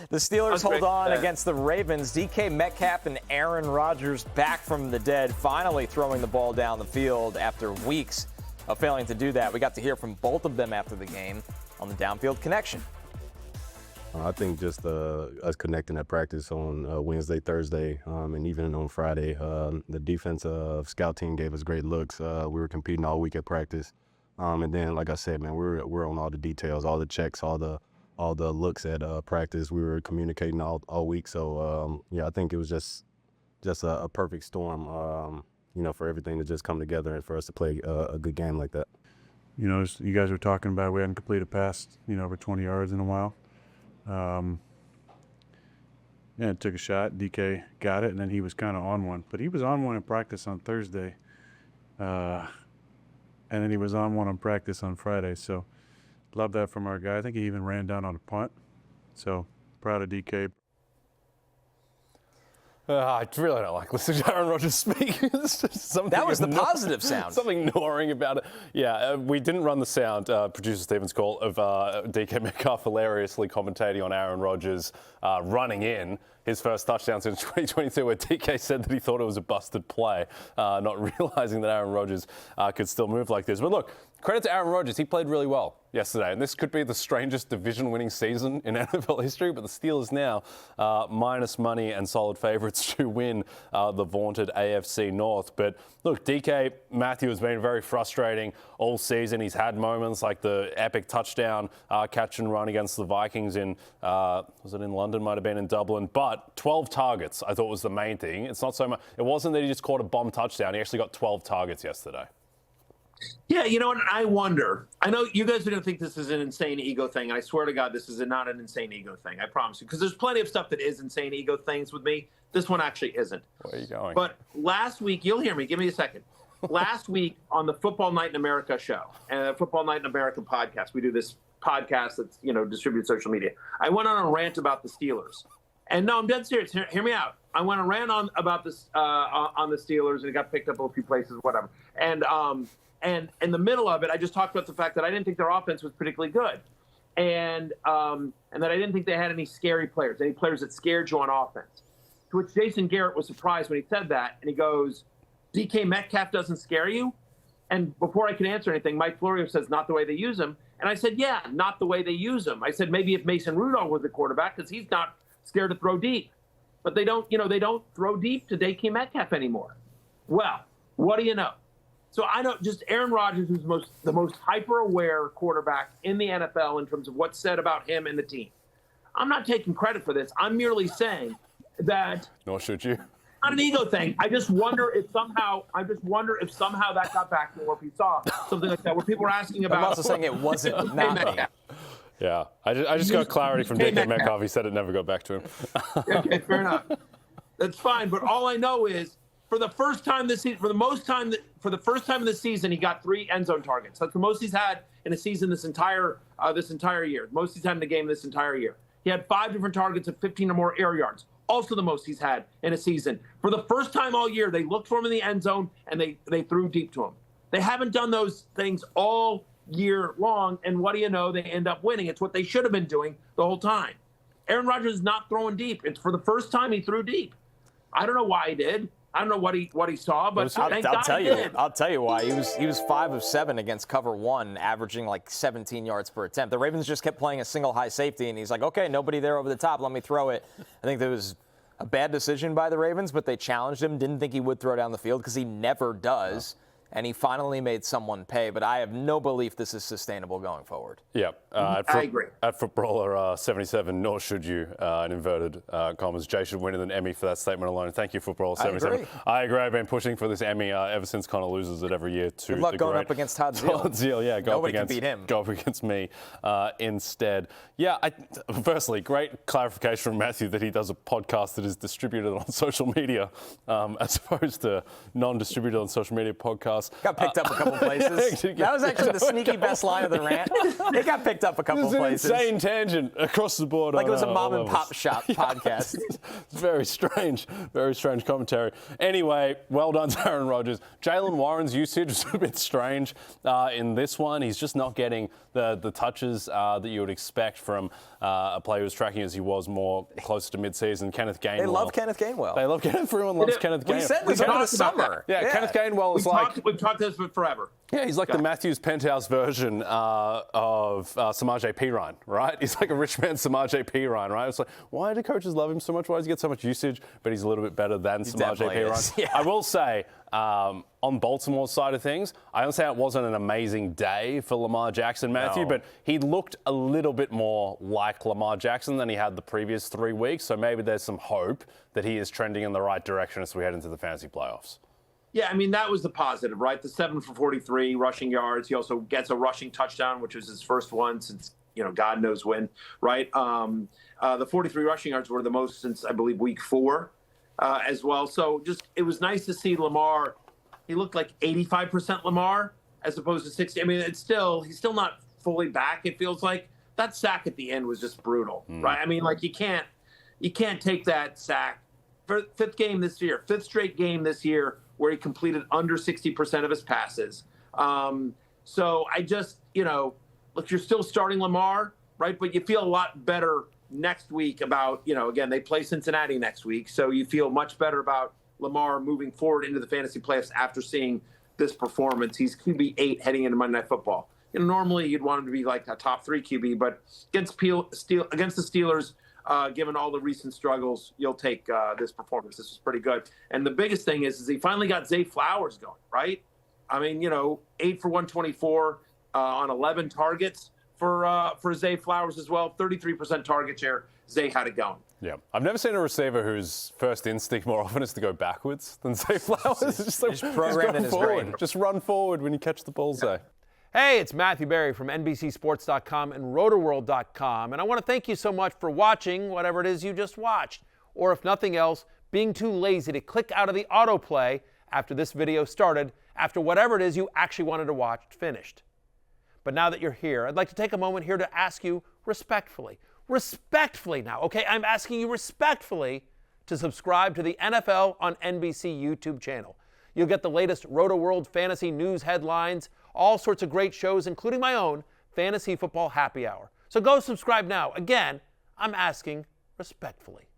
The Steelers hold on against the Ravens. DK Metcalf and Aaron Rodgers back from the dead, finally throwing the ball down the field after weeks of failing to do that. We got to hear from both of them after the game on the Downfield Connection. I think just us connecting at practice on Wednesday, Thursday, and even on Friday, the defensive scout team gave us great looks. We were competing all week at practice, and then, like I said, man, we're on all the details, all the checks, all the looks at practice. We were communicating all week. So yeah, I think it was just a perfect storm, for everything to just come together and for us to play a good game like that. You know, you guys were talking about we hadn't completed a pass, over 20 yards in a while. Yeah, took a shot. DK got it, and then he was kind of on one. But he was on one in practice on Thursday, and then he was on one in practice on Friday. So love that from our guy. I think he even ran down on a punt. So proud of DK. I really don't like listening to Aaron Rodgers speak. That was the positive sound. Something gnawing about it. Yeah, we didn't run the sound, producer Stephen's call, of DK Metcalf hilariously commentating on Aaron Rodgers running in his first touchdown since 2022, where DK said that he thought it was a busted play, not realizing that Aaron Rodgers could still move like this. But look, credit to Aaron Rodgers. He played really well yesterday, and this could be the strangest division-winning season in NFL history, but the Steelers now minus money and solid favourites to win the vaunted AFC North. But look, DK Matthew has been very frustrating all season. He's had moments like the epic touchdown catch and run against the Vikings in, was it in London, might have been in Dublin, but 12 targets I thought was the main thing. It's not so much, it wasn't that he just caught a bomb touchdown. He actually got 12 targets yesterday. Yeah, you know what? I wonder. I know you guys are going to think this is an insane ego thing. And I swear to God, this is not an insane ego thing. I promise you. Because there's plenty of stuff that is insane ego things with me. This one actually isn't. Where are you going? But last week, you'll hear me. Give me a second. Last week on the Football Night in America show, and Football Night in America podcast, we do this podcast that's, distributed social media. I went on a rant about the Steelers. And no, I'm dead serious. Hear me out. I went on a rant about this on the Steelers, and it got picked up a few places, whatever. And in the middle of it, I just talked about the fact that I didn't think their offense was particularly good. And that I didn't think they had any scary players, any players that scared you on offense. To which Jason Garrett was surprised when he said that. And he goes, DK Metcalf doesn't scare you? And before I could answer anything, Mike Florio says, not the way they use him. And I said, yeah, not the way they use him. I said, maybe if Mason Rudolph was the quarterback, because he's not scared to throw deep. But they don't throw deep to DK Metcalf anymore. Well, what do you know? So I know just Aaron Rodgers, who's the most hyper-aware quarterback in the NFL in terms of what's said about him and the team. I'm not taking credit for this. I'm merely saying that. Nor should you. Not an ego thing. I just wonder if somehow that got back to him, or if he saw something like that, where people were asking about. I'm also saying it wasn't not me. Yeah, I just got clarity from DK Metcalf. He said it never got back to him. Okay, fair enough. That's fine. But all I know is, for the first time this season, for the first time in the season, he got 3 end zone targets. That's the most he's had in a season this entire year. Most he's had in the game this entire year. He had 5 different targets of 15 or more air yards. Also the most he's had in a season. For the first time all year, they looked for him in the end zone and they threw deep to him. They haven't done those things all year long, and what do you know? They end up winning. It's what they should have been doing the whole time. Aaron Rodgers is not throwing deep. It's for the first time he threw deep. I don't know why he did. I don't know what he saw, but I'll tell you why. He was 5 of 7 against cover 1, averaging like 17 yards per attempt. The Ravens just kept playing a single high safety, and he's like, okay, nobody there over the top. Let me throw it. I think there was a bad decision by the Ravens, but they challenged him. Didn't think he would throw down the field because he never does. And he finally made someone pay, but I have no belief this is sustainable going forward. Yeah, I agree. At Footballer 77, nor should you, in inverted commas. Jay should win an Emmy for that statement alone. Thank you, Footballer 77. I agree. I've been pushing for this Emmy ever since Connor loses it every year. Good luck going up against Todd Zeal. Yeah, Nobody can beat him. Go up against me instead. Yeah, firstly, great clarification from Matthew that he does a podcast that is distributed on social media as opposed to non-distributed on social media podcasts. Penthouse. Got picked up a couple places. That was actually the sneaky best line of the rant. It got picked up a couple This is places. an insane tangent across the board. Like it was a all mom and levels. pop shop podcast. Very strange commentary. Anyway, well done to Aaron Rodgers. Jalen Warren's usage was a bit strange in this one. He's just not getting the touches that you would expect from a player who's tracking as he was more close to mid-season. Kenneth Gainwell. They love Kenneth Gainwell. They love Kenneth. Everyone loves Kenneth Gainwell. We said this over the summer. Yeah, Kenneth Gainwell is We've talked this for forever. Yeah, he's like the Matthews Penthouse version of Samaje Perine, right? He's like a rich man Samaje Perine, right? It's like, why do coaches love him so much? Why does he get so much usage? But he's a little bit better than Samaje Perine. Yeah. I will say, on Baltimore's side of things, I understand it wasn't an amazing day for Lamar Jackson, Matthew, but he looked a little bit more like Lamar Jackson than he had the previous 3 weeks. So maybe there's some hope that he is trending in the right direction as we head into the fantasy playoffs. Yeah, I mean, that was the positive, right? The 7 for 43 rushing yards. He also gets a rushing touchdown, which was his first one since, God knows when, right? The 43 rushing yards were the most since, I believe, week 4 as well. So just it was nice to see Lamar. He looked like 85% Lamar as opposed to 60. I mean, he's still not fully back, it feels like. That sack at the end was just brutal, right? I mean, like you can't take that sack. For fifth straight game this year where he completed under 60% of his passes. So I just, look, you're still starting Lamar, right? But you feel a lot better next week about, again, they play Cincinnati next week. So you feel much better about Lamar moving forward into the fantasy playoffs after seeing this performance. He's QB 8 heading into Monday Night Football. Normally you'd want him to be like a top 3 QB, but against the Steelers, given all the recent struggles, you'll take this performance. This was pretty good. And the biggest thing is he finally got Zay Flowers going, right? I mean, 8 for 124 on 11 targets for Zay Flowers as well. 33% target share. Zay had it going. Yeah, I've never seen a receiver whose first instinct more often is to go backwards than Zay Flowers. It's just like, programmed in his brain. Just run forward when you catch the bullseye. Hey, it's Matthew Berry from NBCSports.com and RotoWorld.com, and I want to thank you so much for watching whatever it is you just watched, or if nothing else, being too lazy to click out of the autoplay after this video started, after whatever it is you actually wanted to watch finished. But now that you're here, I'd like to take a moment here to ask you respectfully now, okay? I'm asking you respectfully to subscribe to the NFL on NBC YouTube channel. You'll get the latest RotoWorld fantasy news headlines, all sorts of great shows, including my own Fantasy Football Happy Hour. So go subscribe now. Again, I'm asking respectfully.